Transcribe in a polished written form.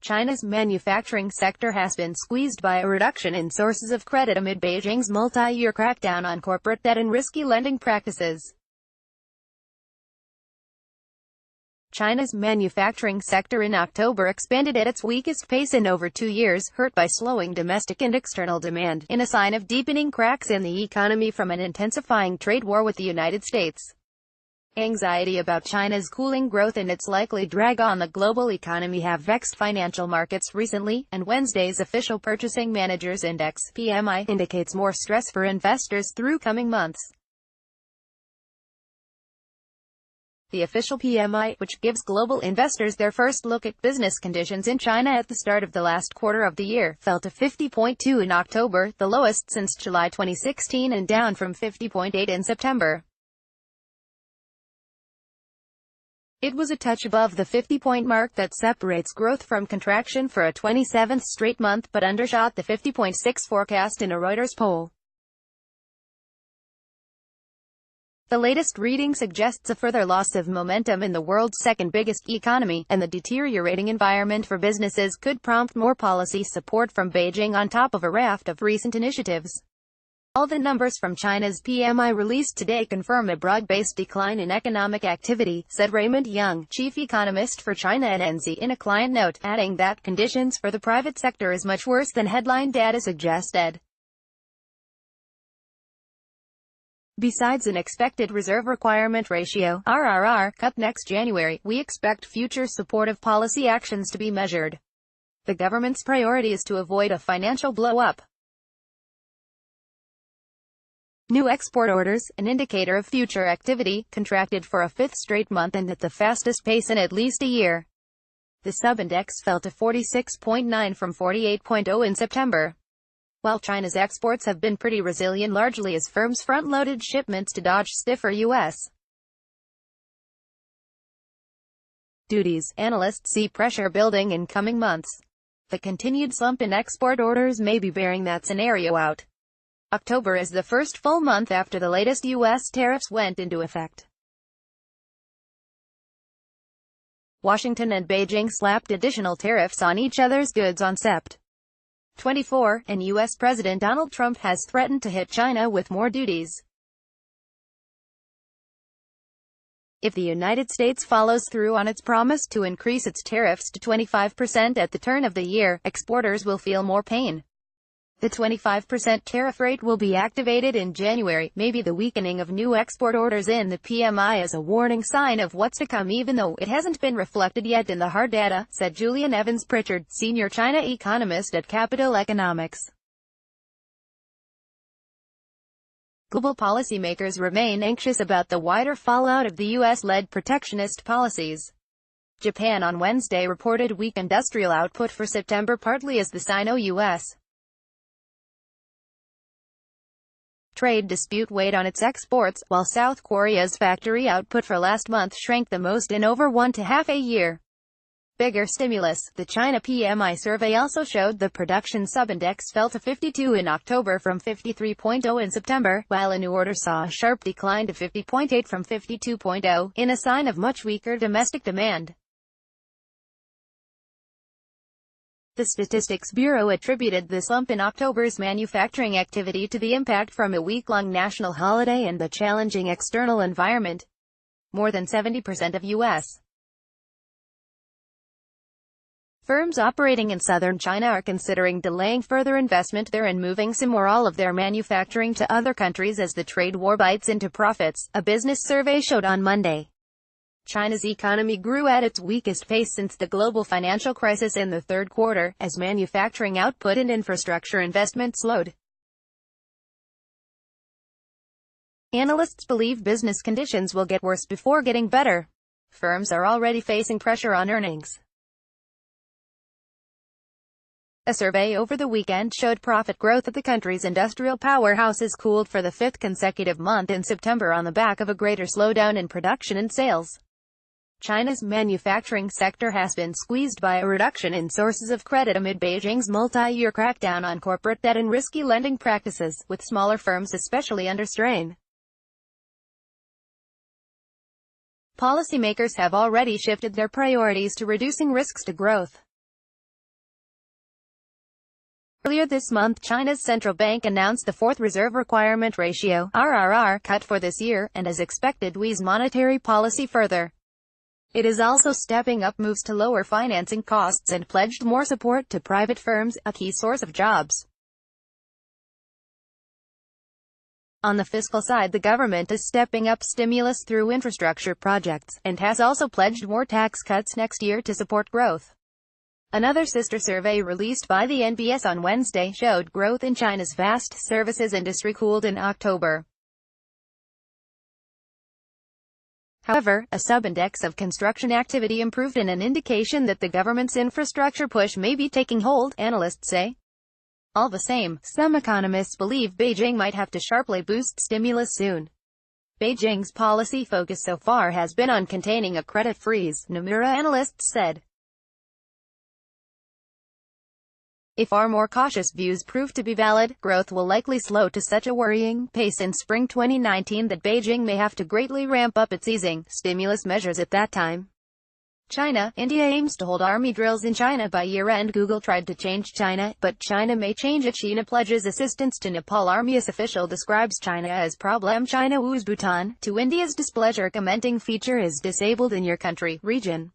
China's manufacturing sector has been squeezed by a reduction in sources of credit amid Beijing's multi-year crackdown on corporate debt and risky lending practices. China's manufacturing sector in October expanded at its weakest pace in over 2 years, hurt by slowing domestic and external demand, in a sign of deepening cracks in the economy from an intensifying trade war with the United States. Anxiety about China's cooling growth and its likely drag on the global economy have vexed financial markets recently, and Wednesday's official Purchasing Managers Index (PMI) indicates more stress for investors through coming months. The official PMI, which gives global investors their first look at business conditions in China at the start of the last quarter of the year, fell to 50.2 in October, the lowest since July 2016 and down from 50.8 in September. It was a touch above the 50-point mark that separates growth from contraction for a 27th straight month, but undershot the 50.6 forecast in a Reuters poll. The latest reading suggests a further loss of momentum in the world's second biggest economy, and the deteriorating environment for businesses could prompt more policy support from Beijing on top of a raft of recent initiatives. All the numbers from China's PMI released today confirm a broad-based decline in economic activity, said Raymond Young, chief economist for China at NZ in a client note, adding that conditions for the private sector is much worse than headline data suggested. Besides an expected reserve requirement ratio (RRR) cut next January, we expect future supportive policy actions to be measured. The government's priority is to avoid a financial blow-up. New export orders, an indicator of future activity, contracted for a fifth straight month and at the fastest pace in at least a year. The sub-index fell to 46.9 from 48.0 in September. While China's exports have been pretty resilient largely as firms front-loaded shipments to dodge stiffer U.S. duties, analysts see pressure building in coming months. The continued slump in export orders may be bearing that scenario out. October is the first full month after the latest U.S. tariffs went into effect. Washington and Beijing slapped additional tariffs on each other's goods on Sept. 24, and U.S. President Donald Trump has threatened to hit China with more duties. If the United States follows through on its promise to increase its tariffs to 25% at the turn of the year, exporters will feel more pain. The 25% tariff rate will be activated in January. Maybe the weakening of new export orders in the PMI is a warning sign of what's to come, even though it hasn't been reflected yet in the hard data, said Julian Evans-Pritchard, senior China economist at Capital Economics. Global policymakers remain anxious about the wider fallout of the U.S.-led protectionist policies. Japan on Wednesday reported weak industrial output for September, partly as the Sino-U.S. trade dispute weighed on its exports, while South Korea's factory output for last month shrank the most in over 1.5 years. Bigger stimulus. The China PMI survey also showed the production subindex fell to 52 in October from 53.0 in September, while a new order saw a sharp decline to 50.8 from 52.0, in a sign of much weaker domestic demand. The Statistics Bureau attributed the slump in October's manufacturing activity to the impact from a week-long national holiday and the challenging external environment. More than 70% of U.S. firms operating in southern China are considering delaying further investment there and moving some or all of their manufacturing to other countries as the trade war bites into profits, a business survey showed on Monday. China's economy grew at its weakest pace since the global financial crisis in the third quarter, as manufacturing output and infrastructure investment slowed. Analysts believe business conditions will get worse before getting better. Firms are already facing pressure on earnings. A survey over the weekend showed profit growth at the country's industrial powerhouses cooled for the fifth consecutive month in September on the back of a greater slowdown in production and sales. China's manufacturing sector has been squeezed by a reduction in sources of credit amid Beijing's multi-year crackdown on corporate debt and risky lending practices, with smaller firms especially under strain. Policymakers have already shifted their priorities to reducing risks to growth. Earlier this month, China's central bank announced the fourth reserve requirement ratio (RRR) cut for this year, and as expected will ease monetary policy further. It is also stepping up moves to lower financing costs and pledged more support to private firms, a key source of jobs. On the fiscal side, the government is stepping up stimulus through infrastructure projects, and has also pledged more tax cuts next year to support growth. Another sister survey released by the NBS on Wednesday showed growth in China's vast services industry cooled in October. However, a sub-index of construction activity improved in an indication that the government's infrastructure push may be taking hold, analysts say. All the same, some economists believe Beijing might have to sharply boost stimulus soon. Beijing's policy focus so far has been on containing a credit freeze, Nomura analysts said. If our more cautious views prove to be valid, growth will likely slow to such a worrying pace in spring 2019 that Beijing may have to greatly ramp up its easing stimulus measures at that time. China. India aims to hold army drills in China by year-end. Google tried to change China, but China may change it. China pledges assistance to Nepal. Army official describes China as problem. China woos Bhutan to India's displeasure, commenting feature is disabled in your country, region.